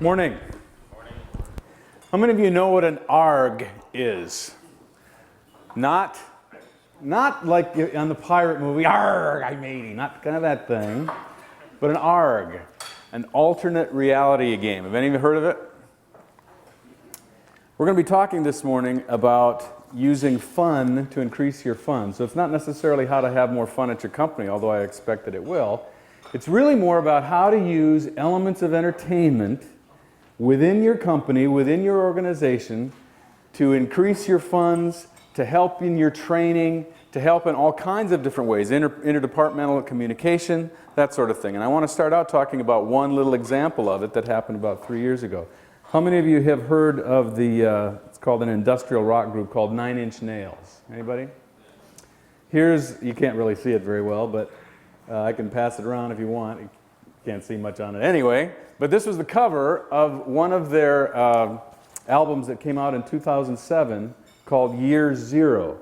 Morning. Morning. How many of you know what an ARG is? Not like on the pirate movie, ARG, I matey, not kind of that thing, but an ARG, an alternate reality game. Have any of you heard of it? We're going to be talking this morning about using fun to increase your fun. So it's not necessarily how to have more fun at your company, although I expect that it will. It's really more about how to use elements of entertainment within your company, within your organization, to increase your funds, to help in your training, to help in all kinds of different ways, interdepartmental communication, that sort of thing. And I want to start out talking about one little example of it that happened about 3 years ago. How many of you have heard of it's called an industrial rock group called 9 Inch Nails? Anybody? You can't really see it very well, but I can pass it around if you want. You can't see much on it anyway. But this was the cover of one of their albums that came out in 2007 called Year Zero.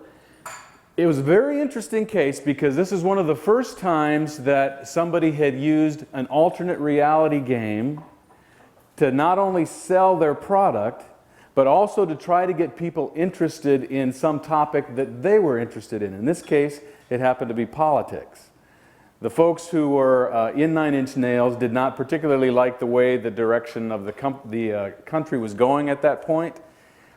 It was a very interesting case because this is one of the first times that somebody had used an alternate reality game to not only sell their product, but also to try to get people interested in some topic that they were interested in. In this case, it happened to be politics. The folks who were in 9 Inch Nails did not particularly like the way the direction of the country was going at that point.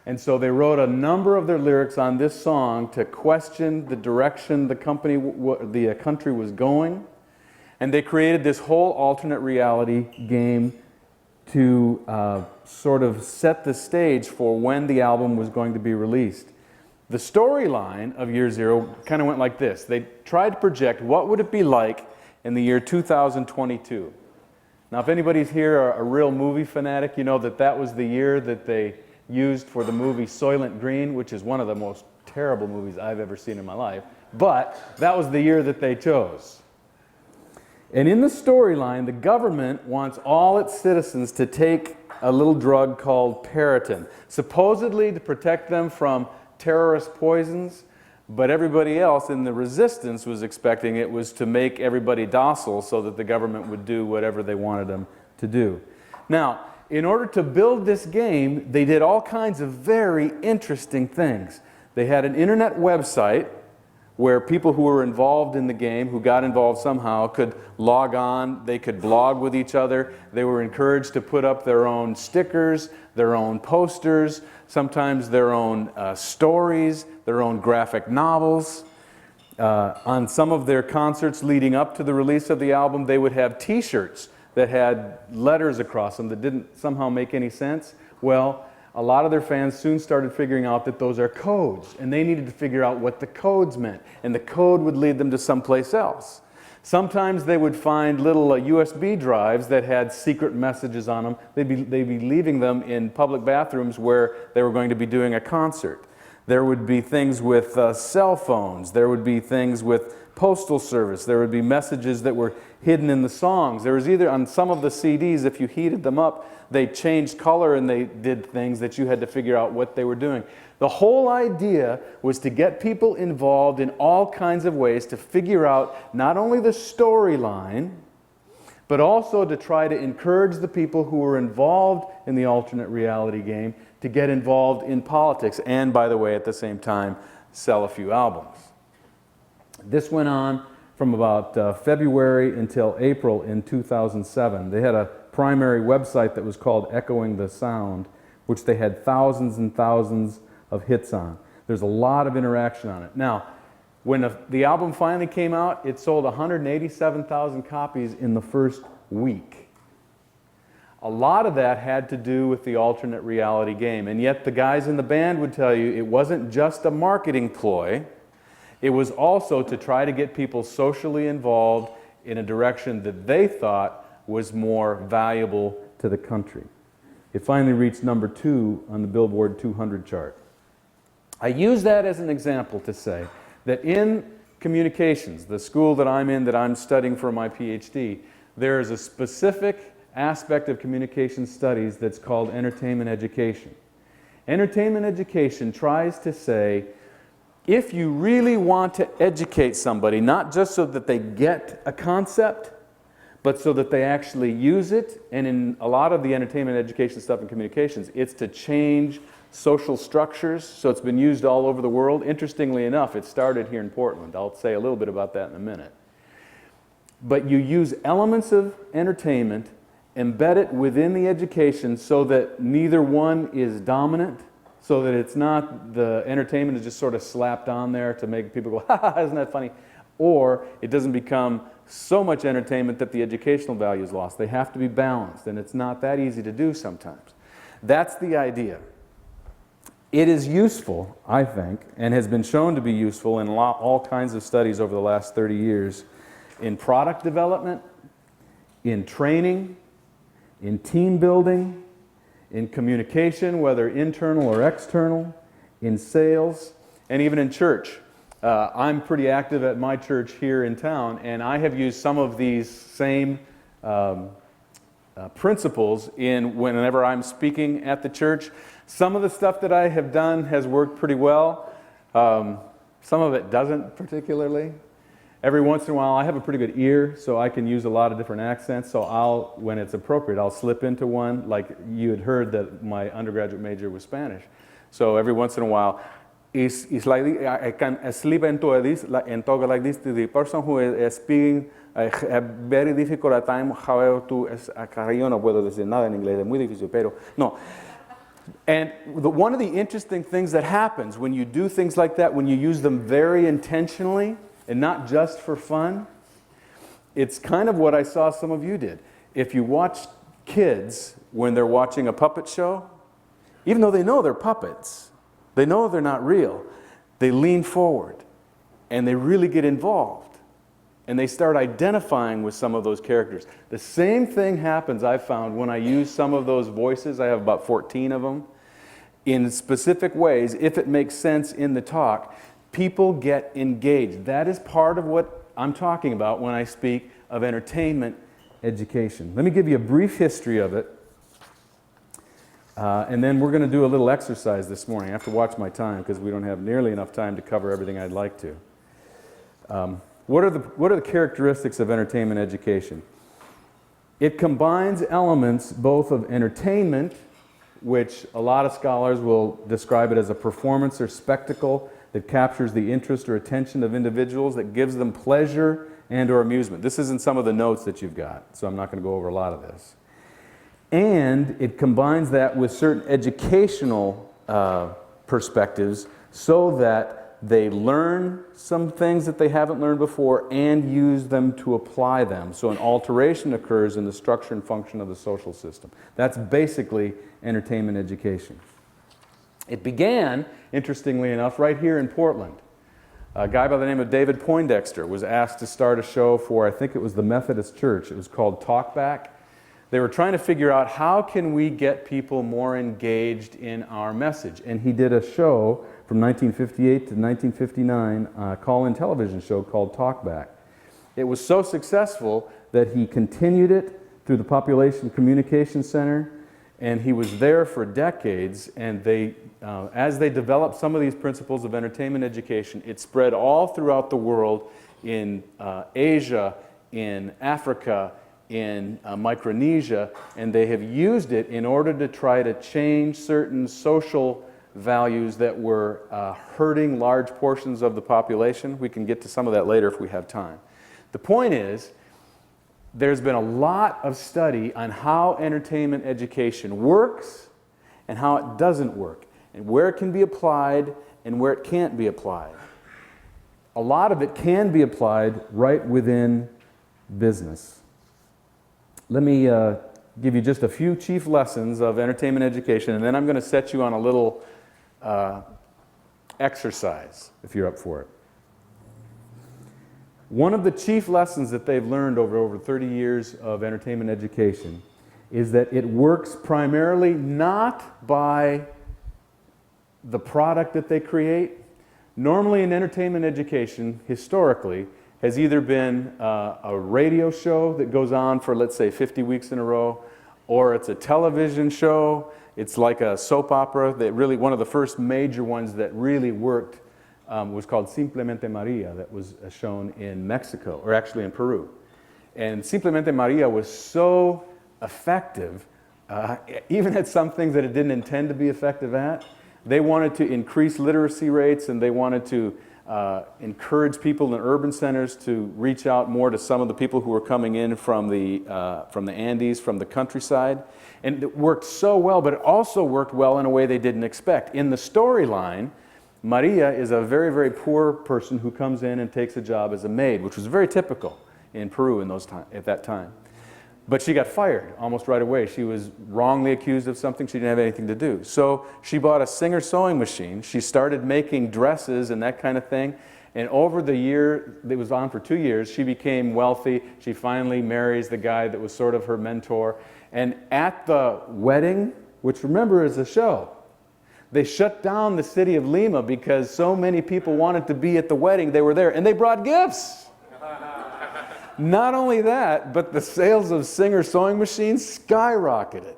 And so they wrote a number of their lyrics on this song to question the direction the country was going. And they created this whole alternate reality game to sort of set the stage for when the album was going to be released. The storyline of Year Zero kind of went like this. They tried to project what would it be like in the year 2022. Now, if anybody's here a real movie fanatic, you know that that was the year that they used for the movie Soylent Green, which is one of the most terrible movies I've ever seen in my life. But that was the year that they chose. And in the storyline, the government wants all its citizens to take a little drug called Periton, supposedly to protect them from terrorist poisons, but everybody else in the resistance was expecting it was to make everybody docile so that the government would do whatever they wanted them to do. Now, in order to build this game, they did all kinds of very interesting things. They had an internet website where people who were involved in the game, who got involved somehow, could log on, they could blog with each other, they were encouraged to put up their own stickers, their own posters, sometimes their own stories, their own graphic novels. On some of their concerts leading up to the release of the album, they would have t-shirts that had letters across them that didn't somehow make any sense. Well, a lot of their fans soon started figuring out that those are codes, and they needed to figure out what the codes meant, and the code would lead them to someplace else. Sometimes they would find little USB drives that had secret messages on them. They'd be leaving them in public bathrooms where they were going to be doing a concert. There would be things with cell phones. There would be things with postal service. There would be messages that were hidden in the songs. There was either on some of the CDs, if you heated them up, they changed color and they did things that you had to figure out what they were doing. The whole idea was to get people involved in all kinds of ways to figure out not only the storyline, but also to try to encourage the people who were involved in the alternate reality game to get involved in politics and, by the way, at the same time, sell a few albums. This went on from about February until April in 2007. They had a primary website that was called Echoing the Sound, which they had thousands and thousands of hits on. There's a lot of interaction on it. Now, when the album finally came out, it sold 187,000 copies in the first week. A lot of that had to do with the alternate reality game, and yet the guys in the band would tell you it wasn't just a marketing ploy. It was also to try to get people socially involved in a direction that they thought was more valuable to the country. It finally reached number 2 on the Billboard 200 chart. I use that as an example to say that in communications, the school that I'm in, that I'm studying for my PhD, there is a specific aspect of communication studies that's called entertainment education. Entertainment education tries to say, if you really want to educate somebody, not just so that they get a concept, but so that they actually use it. And in a lot of the entertainment, education stuff and communications, it's to change social structures. So it's been used all over the world. Interestingly enough, it started here in Portland. I'll say a little bit about that in a minute. But you use elements of entertainment, embed it within the education so that neither one is dominant, so that it's not the entertainment is just sort of slapped on there to make people go, ha ha, isn't that funny? Or it doesn't become so much entertainment that the educational value is lost. They have to be balanced, and it's not that easy to do sometimes. That's the idea. It is useful, I think, and has been shown to be useful in all kinds of studies over the last 30 years in product development, in training, in team building, in communication, whether internal or external, in sales, and even in church. I'm pretty active at my church here in town, and I have used some of these same principles whenever I'm speaking at the church. Some of the stuff that I have done has worked pretty well. Some of it doesn't particularly. Every once in a while, I have a pretty good ear, so I can use a lot of different accents. So when it's appropriate, I'll slip into one. Like you had heard that my undergraduate major was Spanish. So every once in a while, it's like I can slip into this and talk like this to the person who is speaking. I have very difficult time, however, yo no puedo decir nada en inglés, es muy difícil, pero no. And one of the interesting things that happens when you do things like that, when you use them very intentionally and not just for fun, it's kind of what I saw some of you did. If you watch kids when they're watching a puppet show, even though they know they're puppets, they know they're not real, they lean forward and they really get involved and they start identifying with some of those characters. The same thing happens, I've found, when I use some of those voices. I have about 14 of them. In specific ways, if it makes sense in the talk, people get engaged. That is part of what I'm talking about when I speak of entertainment education. Let me give you a brief history of it. And then we're going to do a little exercise this morning. I have to watch my time because we don't have nearly enough time to cover everything I'd like to. What are the characteristics of entertainment education? It combines elements both of entertainment, which a lot of scholars will describe it as a performance or spectacle that captures the interest or attention of individuals, that gives them pleasure and or amusement. This is in some of the notes that you've got, so I'm not going to go over a lot of this. And it combines that with certain educational perspectives so that they learn some things that they haven't learned before and use them to apply them. So an alteration occurs in the structure and function of the social system. That's basically entertainment education. It began, interestingly enough, right here in Portland. A guy by the name of David Poindexter was asked to start a show for, I think it was the Methodist Church. It was called Talkback. They were trying to figure out how can we get people more engaged in our message. And he did a show from 1958 to 1959, a call-in television show called Talkback. It was so successful that he continued it through the Population Communication Center, and he was there for decades, and as they developed some of these principles of entertainment education, it spread all throughout the world, in Asia, in Africa, in Micronesia, and they have used it in order to try to change certain social values that were hurting large portions of the population. We can get to some of that later if we have time. The point is, there's been a lot of study on how entertainment education works and how it doesn't work, and where it can be applied and where it can't be applied. A lot of it can be applied right within business. Let me give you just a few chief lessons of entertainment education, and then I'm going to set you on a little exercise, if you're up for it. One of the chief lessons that they've learned over 30 years of entertainment education is that it works primarily not by the product that they create. Normally in entertainment education, historically, has either been a radio show that goes on for, let's say, 50 weeks in a row, or it's a television show. It's like a soap opera. That really, one of the first major ones that really worked was called Simplemente Maria, that was shown in Mexico, or actually in Peru. And Simplemente Maria was so effective, even at some things that it didn't intend to be effective at. They wanted to increase literacy rates, and they wanted to encourage people in urban centers to reach out more to some of the people who were coming in from the Andes, from the countryside. And it worked so well, but it also worked well in a way they didn't expect. In the storyline, Maria is a very, very poor person who comes in and takes a job as a maid, which was very typical in Peru at that time. But she got fired almost right away. She was wrongly accused of something she didn't have anything to do. So she bought a Singer sewing machine. She started making dresses and that kind of thing. And over the year, it was on for 2 years, she became wealthy. She finally marries the guy that was sort of her mentor. And at the wedding, which remember is a show, they shut down the city of Lima because so many people wanted to be at the wedding. They were there, and they brought gifts. Not only that, but the sales of Singer sewing machines skyrocketed.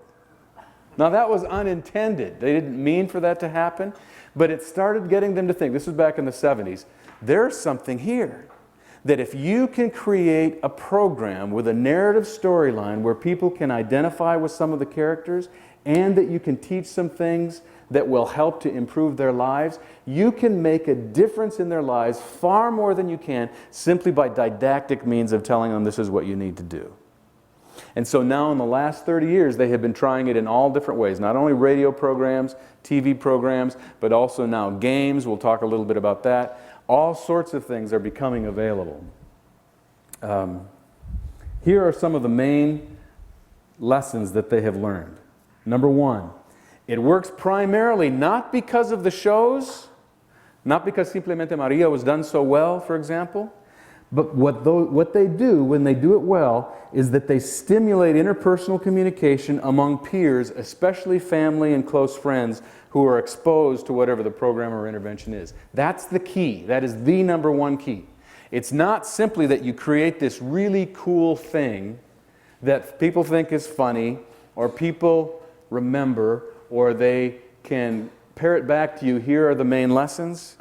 Now that was unintended. They didn't mean for that to happen, but it started getting them to think, this was back in the 70s, there's something here. That if you can create a program with a narrative storyline where people can identify with some of the characters, and that you can teach some things that will help to improve their lives, you can make a difference in their lives far more than you can simply by didactic means of telling them this is what you need to do. And so now in the last 30 years, they have been trying it in all different ways, not only radio programs, TV programs, but also now games. We'll talk a little bit about that. All sorts of things are becoming available. Here are some of the main lessons that they have learned. Number one, it works primarily not because of the shows, not because Simplemente Maria was done so well, for example, but what they do when they do it well is that they stimulate interpersonal communication among peers, especially family and close friends who are exposed to whatever the program or intervention is. That's the key. That is the number one key. It's not simply that you create this really cool thing that people think is funny or people remember, or they can parrot back to you, here are the main lessons.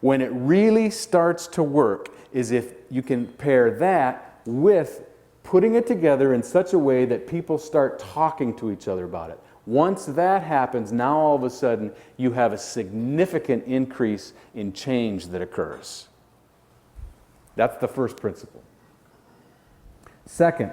When it really starts to work is if you can pair that with putting it together in such a way that people start talking to each other about it. Once that happens, now all of a sudden you have a significant increase in change that occurs. That's the first principle. Second,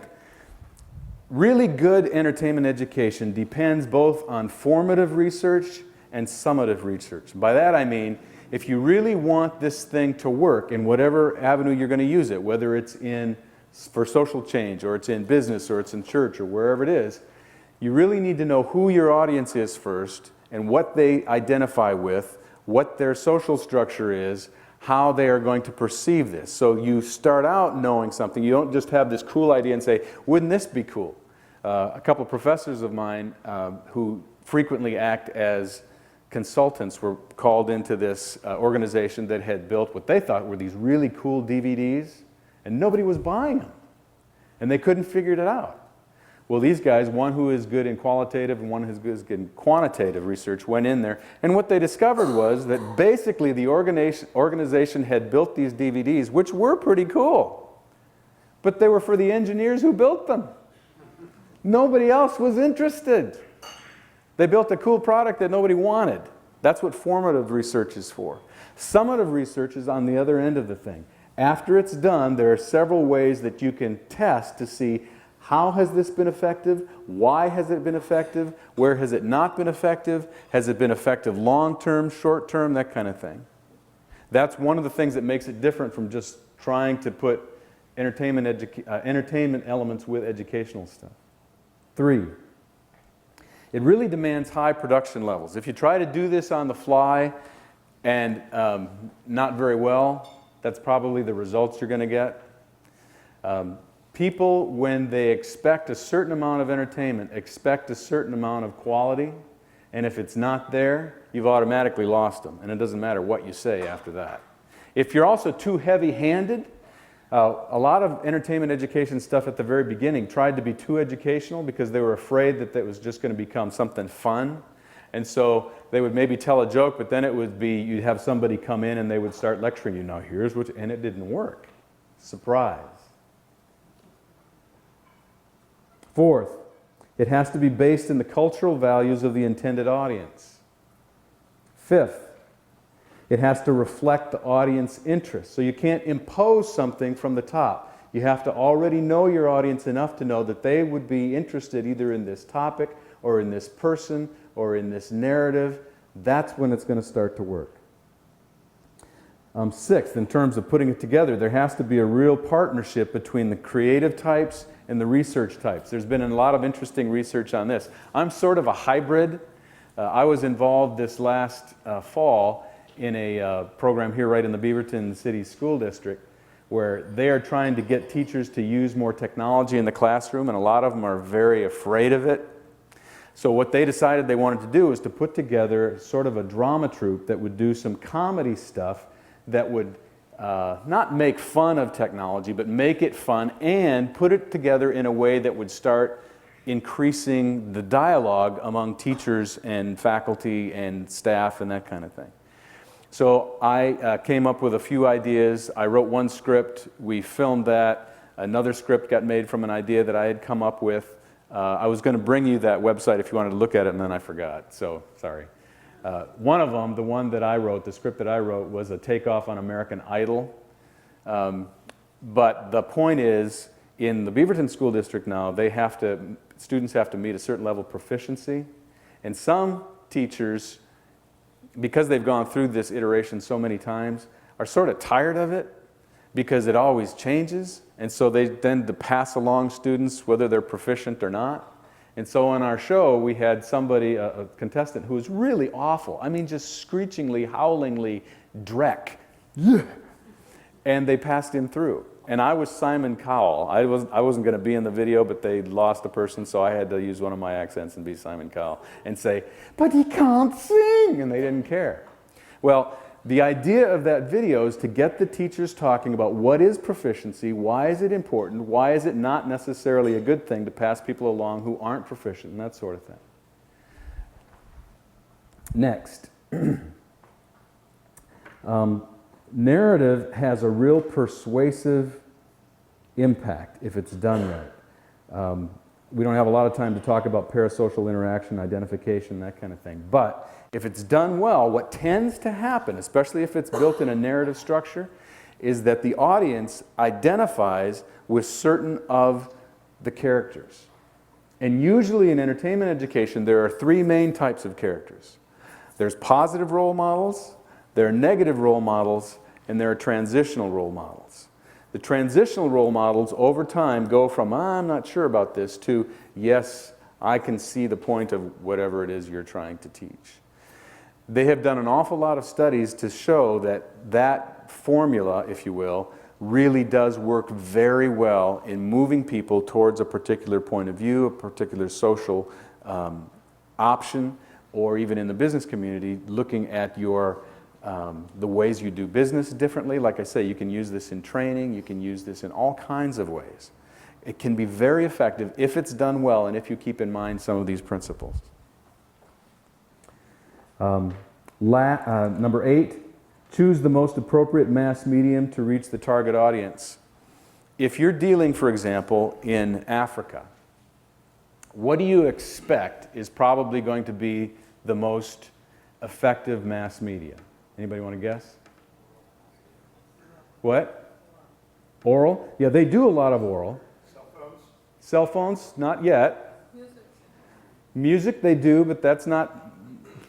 really good entertainment education depends both on formative research and summative research. By that I mean, if you really want this thing to work in whatever avenue you're going to use it, whether it's for social change, or it's in business, or it's in church, or wherever it is, you really need to know who your audience is first, and what they identify with, what their social structure is, how they are going to perceive this. So you start out knowing something. You don't just have this cool idea and say, wouldn't this be cool? A couple of professors of mine who frequently act as consultants were called into this organization that had built what they thought were these really cool DVDs, and nobody was buying them. And they couldn't figure it out. Well, these guys, one who is good in qualitative and one who is good in quantitative research, went in there, and what they discovered was that basically the organization had built these DVDs, which were pretty cool, but they were for the engineers who built them. Nobody else was interested. They built a cool product that nobody wanted. That's what formative research is for. Summative research is on the other end of the thing. After it's done, there are several ways that you can test to see how has this been effective, why has it been effective, where has it not been effective, has it been effective long-term, short-term, that kind of thing. That's one of the things that makes it different from just trying to put entertainment elements with educational stuff. 3, it really demands high production levels. If you try to do this on the fly and not very well, that's probably the results you're going to get. People, when they expect a certain amount of entertainment, expect a certain amount of quality, and if it's not there, you've automatically lost them, and it doesn't matter what you say after that. If you're also too heavy-handed, a lot of entertainment education stuff at the very beginning tried to be too educational because they were afraid that it was just going to become something fun. And so they would maybe tell a joke, but then it would be, you'd have somebody come in and they would start lecturing you, now here's what, and it didn't work. Surprise. Fourth, it has to be based in the cultural values of the intended audience. Fifth, it has to reflect the audience interests. So you can't impose something from the top. You have to already know your audience enough to know that they would be interested either in this topic or in this person or in this narrative. That's when it's going to start to work. Sixth, in terms of putting it together, there has to be a real partnership between the creative types and the research types. There's been a lot of interesting research on this. I'm sort of a hybrid. I was involved this last fall in a program here right in the Beaverton City School District where they are trying to get teachers to use more technology in the classroom, and a lot of them are very afraid of it. So what they decided they wanted to do is to put together sort of a drama troupe that would do some comedy stuff that would not make fun of technology, but make it fun and put it together in a way that would start increasing the dialogue among teachers and faculty and staff and that kind of thing. So I came up with a few ideas. I wrote one script, we filmed that. Another script got made from an idea that I had come up with. I was going to bring you that website if you wanted to look at it, and then I forgot, so sorry. One of them, the one that I wrote, the script that I wrote, was a takeoff on American Idol. But the point is, in the Beaverton School District now, students have to meet a certain level of proficiency. And some teachers, because they've gone through this iteration so many times, are sort of tired of it because it always changes. And so they tend to pass along students whether they're proficient or not. And so on our show, we had somebody, a contestant, who was really awful. I mean, just screechingly, howlingly dreck. And they passed him through. And I was Simon Cowell. I wasn't going to be in the video, but they lost a person, so I had to use one of my accents and be Simon Cowell and say, "But he can't sing!" And they didn't care. Well, the idea of that video is to get the teachers talking about what is proficiency, why is it important, why is it not necessarily a good thing to pass people along who aren't proficient, and that sort of thing. Next. Narrative has a real persuasive impact if it's done right. We don't have a lot of time to talk about parasocial interaction, identification, that kind of thing. But if it's done well, what tends to happen, especially if it's built in a narrative structure, is that the audience identifies with certain of the characters. And usually in entertainment education, there are three main types of characters. There's positive role models, there are negative role models, and there are transitional role models. The transitional role models over time go from, "I'm not sure about this," to, "Yes, I can see the point of whatever it is you're trying to teach." They have done an awful lot of studies to show that that formula, if you will, really does work very well in moving people towards a particular point of view, a particular social option, or even in the business community, looking at the ways you do business differently. Like I say, you can use this in training, you can use this in all kinds of ways. It can be very effective if it's done well and if you keep in mind some of these principles. Number 8, choose the most appropriate mass medium to reach the target audience. If you're dealing, for example, in Africa, what do you expect is probably going to be the most effective mass media? Anybody want to guess? What? Oral? Yeah, they do a lot of oral. Cell phones? Cell phones? Not yet. Music they do, but that's not...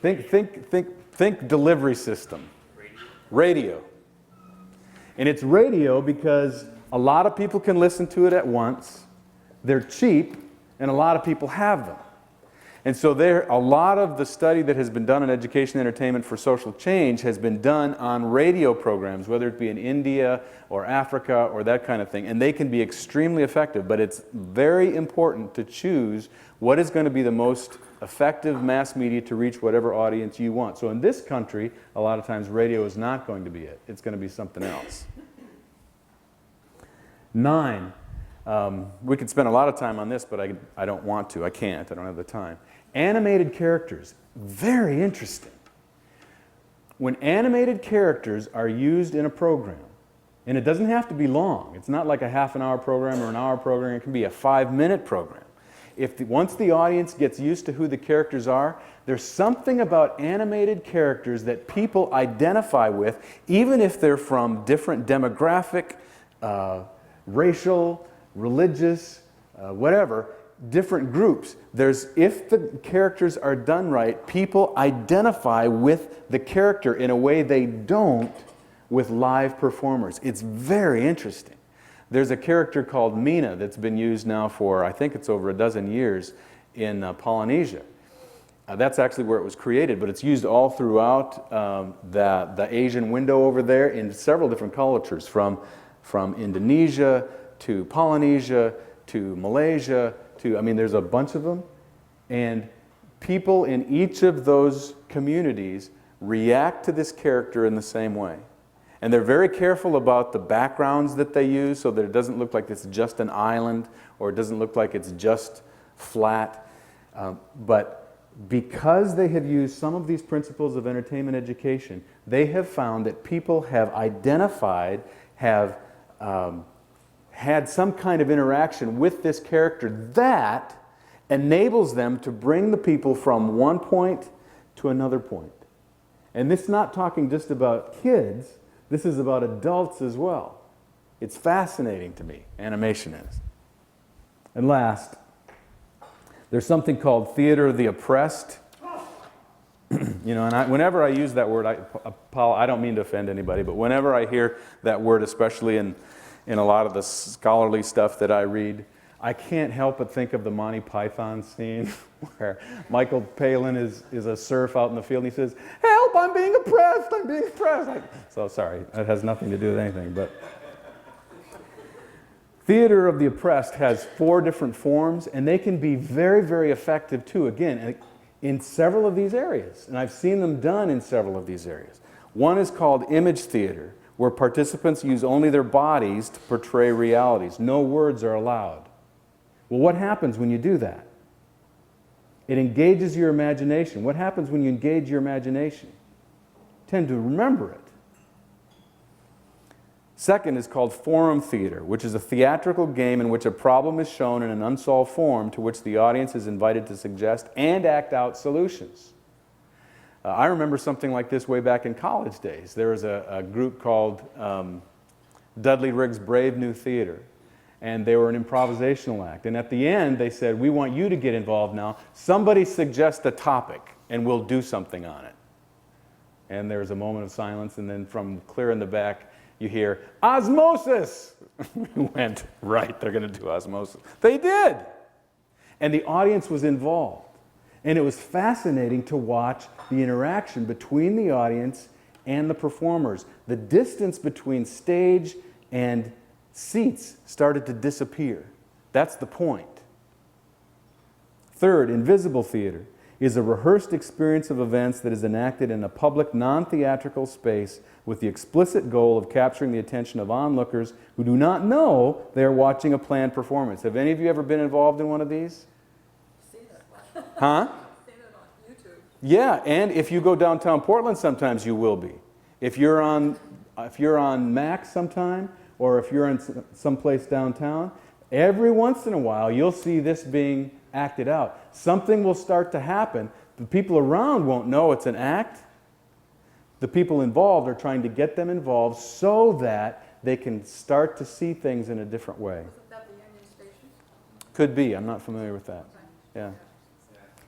Think delivery system. Radio. And it's radio because a lot of people can listen to it at once. They're cheap, and a lot of people have them. And so a lot of the study that has been done in education and entertainment for social change has been done on radio programs, whether it be in India or Africa or that kind of thing. And they can be extremely effective, but it's very important to choose what is going to be the most effective mass media to reach whatever audience you want. So in this country, a lot of times radio is not going to be it. It's going to be something else. 9. We could spend a lot of time on this, but I don't want to. I can't. I don't have the time. Animated characters. Very interesting. When animated characters are used in a program, and it doesn't have to be long. It's not like a half-an-hour program or an hour program. It can be a 5-minute program. Once the audience gets used to who the characters are, there's something about animated characters that people identify with, even if they're from different demographic, racial, religious, whatever, different groups. If the characters are done right, people identify with the character in a way they don't with live performers. It's very interesting. There's a character called Mina that's been used now for, I think it's over a dozen years in Polynesia. That's actually where it was created, but it's used all throughout the Asian window over there in several different cultures, from Indonesia to Polynesia to Malaysia to, I mean, there's a bunch of them. And people in each of those communities react to this character in the same way. And they're very careful about the backgrounds that they use so that it doesn't look like it's just an island or it doesn't look like it's just flat. But because they have used some of these principles of entertainment education, they have found that people have identified, have had some kind of interaction with this character that enables them to bring the people from one point to another point. And this is not talking just about kids, this is about adults as well. It's fascinating to me, animation is. And last, there's something called theater of the oppressed. And whenever I use that word, I don't mean to offend anybody, but whenever I hear that word, especially in a lot of the scholarly stuff that I read, I can't help but think of the Monty Python scene where Michael Palin is a serf out in the field and he says, "Help, I'm being oppressed, I'm being oppressed." So sorry, that has nothing to do with anything, but theater of the oppressed has 4 different forms, and they can be very, very effective too, again, in several of these areas. And I've seen them done in several of these areas. One is called image theater, where participants use only their bodies to portray realities. No words are allowed. Well, what happens when you do that? It engages your imagination. What happens when you engage your imagination? You tend to remember it. Second is called forum theater, which is a theatrical game in which a problem is shown in an unsolved form to which the audience is invited to suggest and act out solutions. I remember something like this way back in college days. There was a group called Dudley Riggs' Brave New Theater, and they were an improvisational act. And at the end, they said, "We want you to get involved now. Somebody suggest a topic, and we'll do something on it." And there was a moment of silence, and then from clear in the back, you hear, "Osmosis!" We went, right, they're going to do osmosis. They did! And the audience was involved. And it was fascinating to watch the interaction between the audience and the performers. The distance between stage and seats started to disappear. That's the point. Third, invisible theater is a rehearsed experience of events that is enacted in a public, non-theatrical space with the explicit goal of capturing the attention of onlookers who do not know they are watching a planned performance. Have any of you ever been involved in one of these? Huh? Yeah, and if you go downtown Portland, sometimes you will be. If you're on Mac sometime, or if you're in someplace downtown, every once in a while you'll see this being acted out. Something will start to happen. The people around won't know it's an act. The people involved are trying to get them involved so that they can start to see things in a different way. Wasn't that the Union Station? Could be. I'm not familiar with that. Yeah.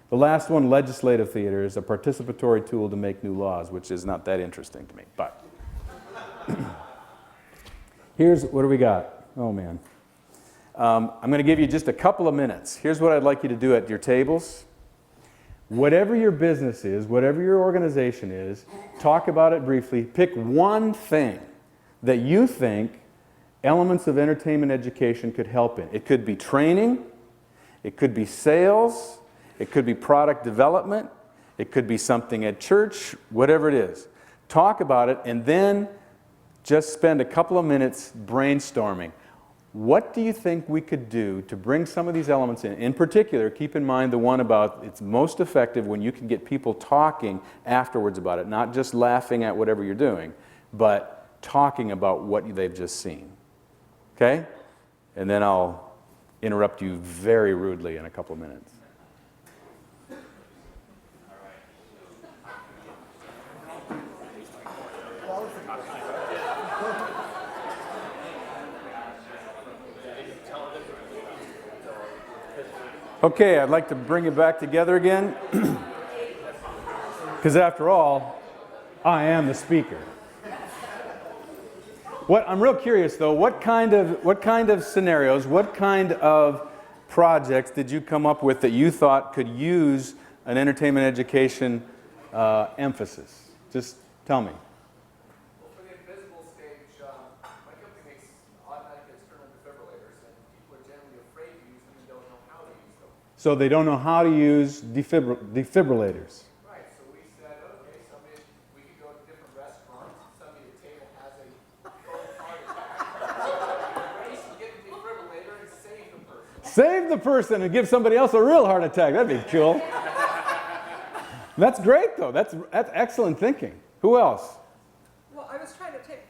The last one, legislative theater, is a participatory tool to make new laws, which is not that interesting to me. But what do we got? Oh, man. I'm going to give you just a couple of minutes. Here's what I'd like you to do at your tables. Whatever your business is, whatever your organization is, talk about it briefly. Pick one thing that you think elements of entertainment education could help in. It could be training. It could be sales. It could be product development. It could be something at church, whatever it is. Talk about it and then just spend a couple of minutes brainstorming. What do you think we could do to bring some of these elements in? In particular, keep in mind the one about it's most effective when you can get people talking afterwards about it, not just laughing at whatever you're doing, but talking about what they've just seen. Okay? And then I'll interrupt you very rudely in a couple of minutes. Okay, I'd like to bring it back together again, because after all, I am the speaker. I'm real curious though, what kind of scenarios, what kind of projects did you come up with that you thought could use an entertainment education emphasis? Just tell me. Well, for the invisible stage, my company makes automatic external defibrillators, and people are generally afraid to use them and don't know how to use them. So they don't know how to use defibrillators. Right, so we said, okay, we could go to different restaurants, somebody at the table has a cold heart attack. Race and get the defibrillator and save the person. Save the person and give somebody else a real heart attack. That'd be cool. That's great, though. That's excellent thinking. Who else? Well, I was trying to take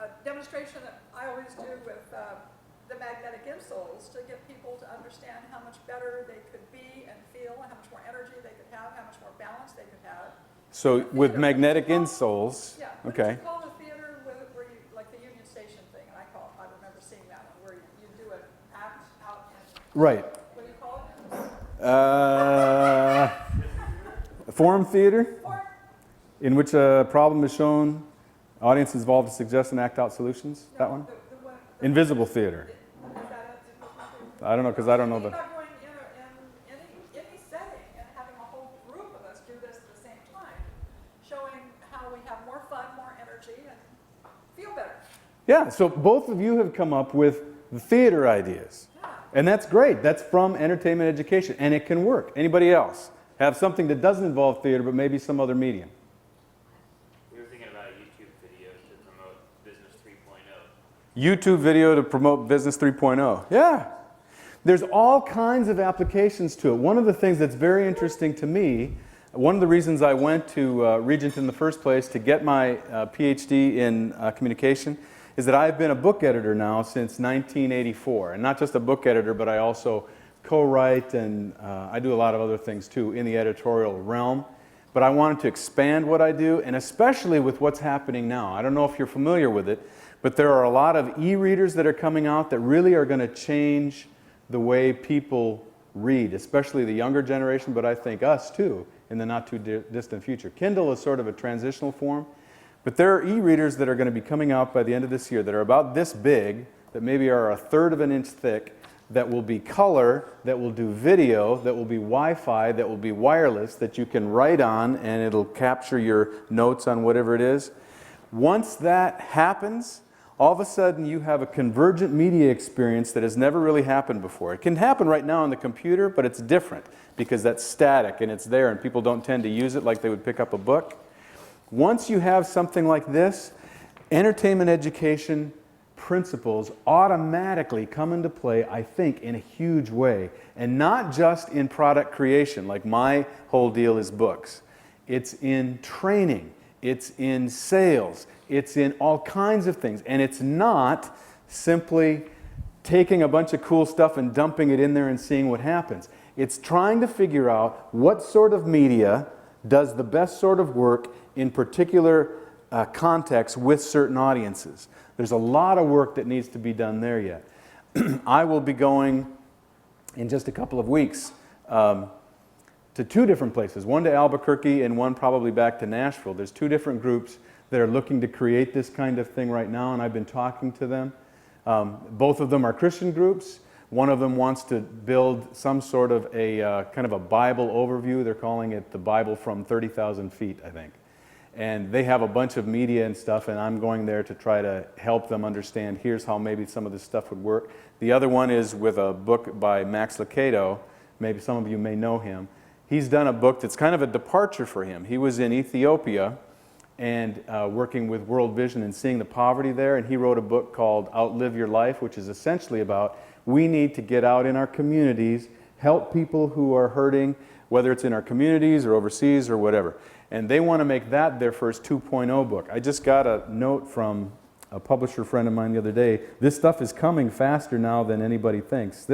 a demonstration that I always do with the magnetic insoles to get people to understand how much better they could be and feel, and how much more energy they could have, how much more balance they could have. So with magnetic insoles, yeah, okay. It's called a theater where you, like the Union Station thing, and I remember seeing that one, where you do an act out and... Right. What do you call it? Forum theater, in which a problem is shown, audience is involved to suggest and act out solutions. No, that one? The one Invisible theater. is that I don't know, because I don't know Think the... about going in any setting and having a whole group of us do this at the same time, showing how we have more fun, more energy, and feel better. Yeah, so both of you have come up with the theater ideas. Yeah. And that's great. That's from entertainment education, and it can work. Anybody else have something that doesn't involve theater, but maybe some other medium? We were thinking about a YouTube video to promote Business 3.0. YouTube video to promote Business 3.0. Yeah. There's all kinds of applications to it. One of the things that's very interesting to me, one of the reasons I went to Regent in the first place to get my PhD in communication, is that I've been a book editor now since 1984. And not just a book editor, but I also co-write, and I do a lot of other things too in the editorial realm. But I wanted to expand what I do, and especially with what's happening now. I don't know if you're familiar with it, but there are a lot of e-readers that are coming out that really are going to change the way people read, especially the younger generation, but I think us too, in the not too distant future. Kindle is sort of a transitional form, but there are e-readers that are going to be coming out by the end of this year that are about this big, that maybe are a third of an inch thick, that will be color, that will do video, that will be Wi-Fi, that will be wireless, that you can write on and it'll capture your notes on whatever it is. Once that happens, all of a sudden you have a convergent media experience that has never really happened before. It can happen right now on the computer, but it's different because that's static and it's there and people don't tend to use it like they would pick up a book. Once you have something like this, entertainment education principles automatically come into play, I think, in a huge way. And not just in product creation, like my whole deal is books. It's in training, it's in sales, it's in all kinds of things. And it's not simply taking a bunch of cool stuff and dumping it in there and seeing what happens. It's trying to figure out what sort of media does the best sort of work in particular contexts with certain audiences. There's a lot of work that needs to be done there yet. I will be going in just a couple of weeks to two different places, one to Albuquerque and one probably back to Nashville. There's two different groups that are looking to create this kind of thing right now, and I've been talking to them. Both of them are Christian groups. One of them wants to build some sort of a kind of a Bible overview. They're calling it the Bible from 30,000 feet, I think. And they have a bunch of media and stuff, and I'm going there to try to help them understand, here's how maybe some of this stuff would work. The other one is with a book by Max Lucado. Maybe some of you may know him. He's done a book that's kind of a departure for him. He was in Ethiopia and working with World Vision and seeing the poverty there, and he wrote a book called Outlive Your Life, which is essentially about we need to get out in our communities, help people who are hurting, whether it's in our communities or overseas or whatever. And they want to make that their first 2.0 book. I just got a note from a publisher friend of mine the other day. This stuff is coming faster now than anybody thinks.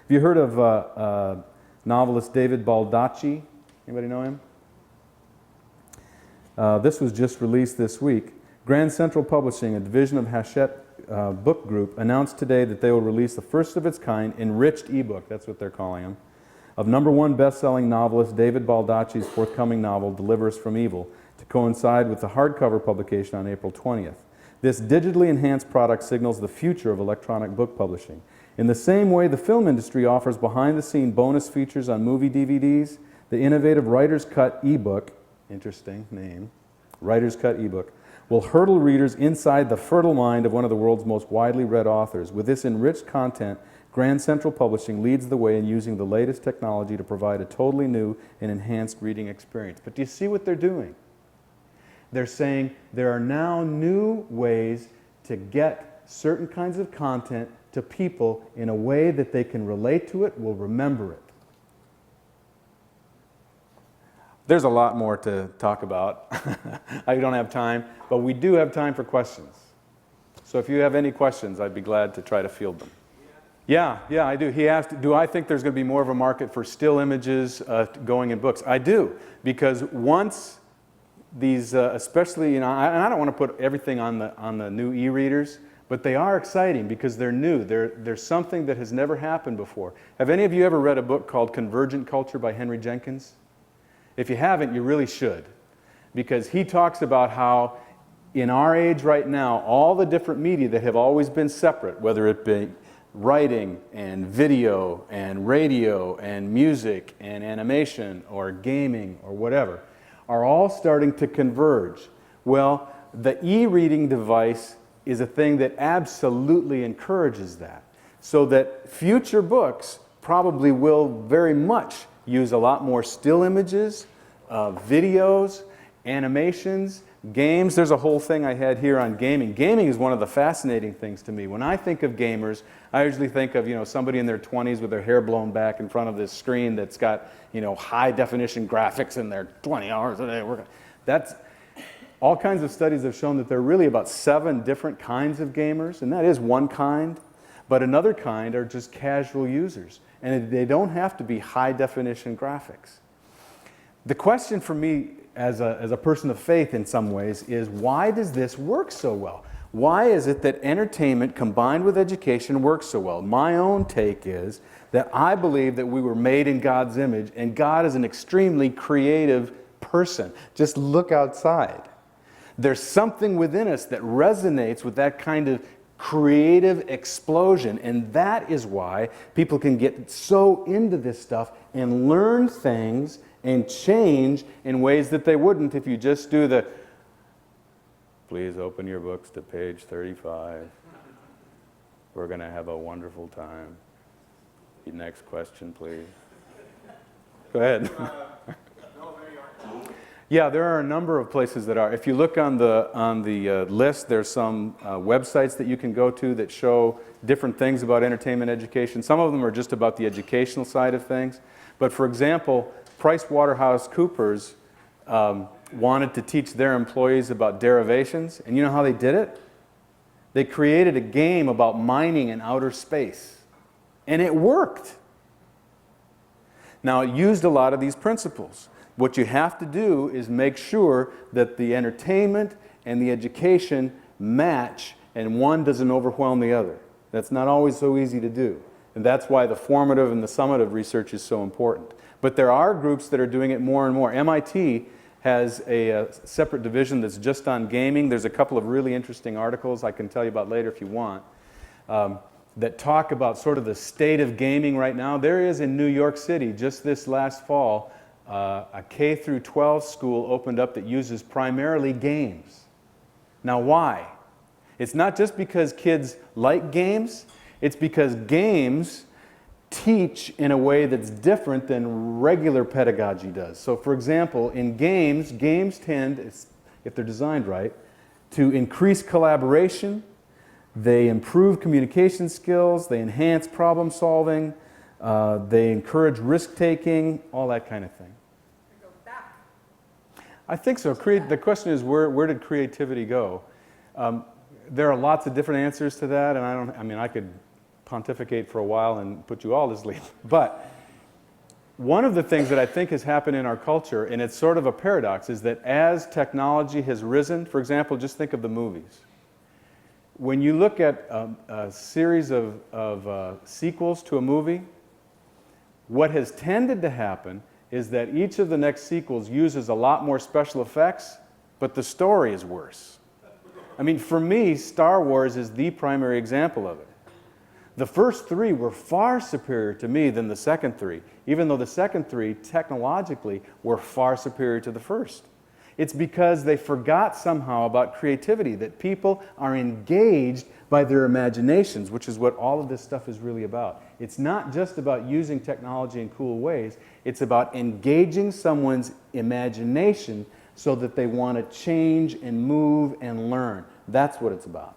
Have you heard of novelist David Baldacci? Anybody know him? This was just released this week. Grand Central Publishing, a division of Hachette Book Group, announced today that they will release the first of its kind enriched ebook, that's what they're calling them, of #1 best-selling novelist David Baldacci's forthcoming novel, Deliver Us from Evil, to coincide with the hardcover publication on April 20th. This digitally enhanced product signals the future of electronic book publishing. In the same way the film industry offers behind-the-scene bonus features on movie DVDs, the innovative Writer's Cut ebook, interesting name, Writer's Cut ebook, will hurdle readers inside the fertile mind of one of the world's most widely read authors. With this enriched content, Grand Central Publishing leads the way in using the latest technology to provide a totally new and enhanced reading experience. But do you see what they're doing? They're saying there are now new ways to get certain kinds of content to people in a way that they can relate to it, will remember it. There's a lot more to talk about. I don't have time, but we do have time for questions. So if you have any questions, I'd be glad to try to field them. Yeah, I do. He asked, do I think there's going to be more of a market for still images going in books? I do, because once these, especially, and I don't want to put everything on the new e-readers, but they are exciting because they're new. There's something that has never happened before. Have any of you ever read a book called Convergent Culture by Henry Jenkins? If you haven't, you really should, because he talks about how in our age right now, all the different media that have always been separate, whether it be writing and video and radio and music and animation or gaming or whatever, are all starting to converge. Well, the e-reading device is a thing that absolutely encourages that, so that future books probably will very much use a lot more still images, videos, animations, games. There's a whole thing I had here on gaming. Gaming is one of the fascinating things to me. When I think of gamers, I usually think of, somebody in their 20s with their hair blown back in front of this screen that's got, high definition graphics and they're 20 hours a day working. That's all kinds of studies have shown that there are really about 7 different kinds of gamers, and that is one kind, but another kind are just casual users, and they don't have to be high definition graphics. The question for me as a person of faith in some ways is, why does this work so well? Why is it that entertainment combined with education works so well? My own take is that I believe that we were made in God's image, and God is an extremely creative person. Just look outside. There's something within us that resonates with that kind of creative explosion, and that is why people can get so into this stuff and learn things and change in ways that they wouldn't if you just do the, please open your books to page 35. We're going to have a wonderful time. Next question, please. Go ahead. Yeah, there are a number of places that are. If you look on the list, there's some websites that you can go to that show different things about entertainment education. Some of them are just about the educational side of things. But for example, PricewaterhouseCoopers wanted to teach their employees about derivations, and you know how they did it? They created a game about mining in outer space, and it worked. Now, it used a lot of these principles. What you have to do is make sure that the entertainment and the education match, and one doesn't overwhelm the other. That's not always so easy to do, and that's why the formative and the summative research is so important. But there are groups that are doing it more and more. MIT has a separate division that's just on gaming. There's a couple of really interesting articles I can tell you about later if you want, that talk about sort of the state of gaming right now. There is in New York City, just this last fall, a K through 12 school opened up that uses primarily games. Now why? It's not just because kids like games, it's because games teach in a way that's different than regular pedagogy does. So for example, in games tend, if they're designed right, to increase collaboration, they improve communication skills, they enhance problem solving, they encourage risk-taking, all that kind of thing. It goes back. I think so. The question is, where did creativity go? There are lots of different answers to that, and I could pontificate for a while and put you all to sleep. But one of the things that I think has happened in our culture, and it's sort of a paradox, is that as technology has risen, for example, just think of the movies. When you look at a series of sequels to a movie, what has tended to happen is that each of the next sequels uses a lot more special effects, but the story is worse. I mean, for me, Star Wars is the primary example of it. The first three were far superior to me than the second three, even though the second three, technologically, were far superior to the first. It's because they forgot somehow about creativity, that people are engaged by their imaginations, which is what all of this stuff is really about. It's not just about using technology in cool ways, it's about engaging someone's imagination so that they want to change and move and learn. That's what it's about.